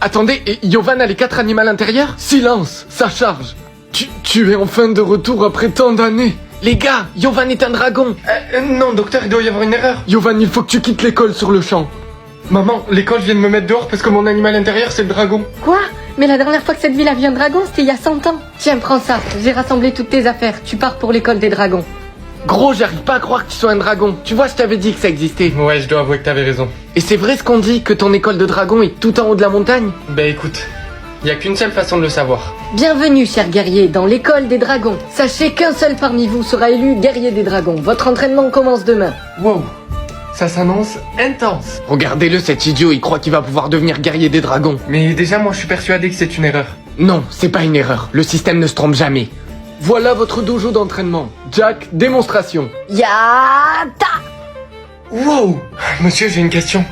Attendez, et Yovan a les 4 animaux intérieurs? Silence, ça charge. Tu es enfin de retour après tant d'années. Les gars, Yovan est un dragon. Non, docteur, il doit y avoir une erreur. Yovan, il faut que tu quittes l'école sur le champ. Maman, l'école vient de me mettre dehors parce que mon animal intérieur, c'est le dragon. Quoi? Mais la dernière fois que cette ville a vu un dragon, c'était il y a 100 ans. Tiens, prends ça. J'ai rassemblé toutes tes affaires. Tu pars pour l'école des dragons. Gros, j'arrive pas à croire que tu sois un dragon. Tu vois, je t'avais dit que ça existait. Ouais, je dois avouer que t'avais raison. Et c'est vrai ce qu'on dit, que ton école de dragon est tout en haut de la montagne? Bah écoute, y a qu'une seule façon de le savoir. Bienvenue, chers guerriers, dans l'école des dragons. Sachez qu'un seul parmi vous sera élu guerrier des dragons. Votre entraînement commence demain. Wow, ça s'annonce intense. Regardez-le, cet idiot, il croit qu'il va pouvoir devenir guerrier des dragons. Mais déjà, moi, je suis persuadé que c'est une erreur. Non, c'est pas une erreur. Le système ne se trompe jamais. Voilà votre dojo d'entraînement. Jack, démonstration. Yata! Wow. Monsieur, j'ai une question.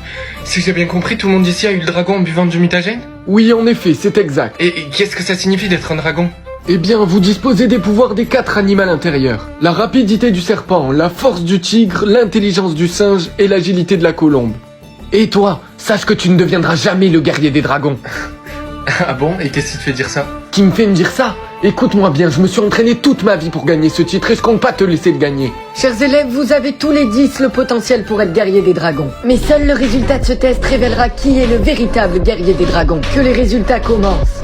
Si j'ai bien compris, tout le monde ici a eu le dragon en buvant du mutagène? Oui, en effet, c'est exact. Et qu'est-ce que ça signifie d'être un dragon? Eh bien, vous disposez des pouvoirs des 4 animaux intérieurs. La rapidité du serpent, la force du tigre, l'intelligence du singe et l'agilité de la colombe. Et toi, sache que tu ne deviendras jamais le guerrier des dragons. Ah bon? Et qu'est-ce qui te fait dire ça? Qui me fait me dire ça? Écoute-moi bien, je me suis entraîné toute ma vie pour gagner ce titre et je compte pas te laisser le gagner. Chers élèves, vous avez tous les 10 le potentiel pour être guerrier des dragons. Mais seul le résultat de ce test révélera qui est le véritable guerrier des dragons. Que les résultats commencent.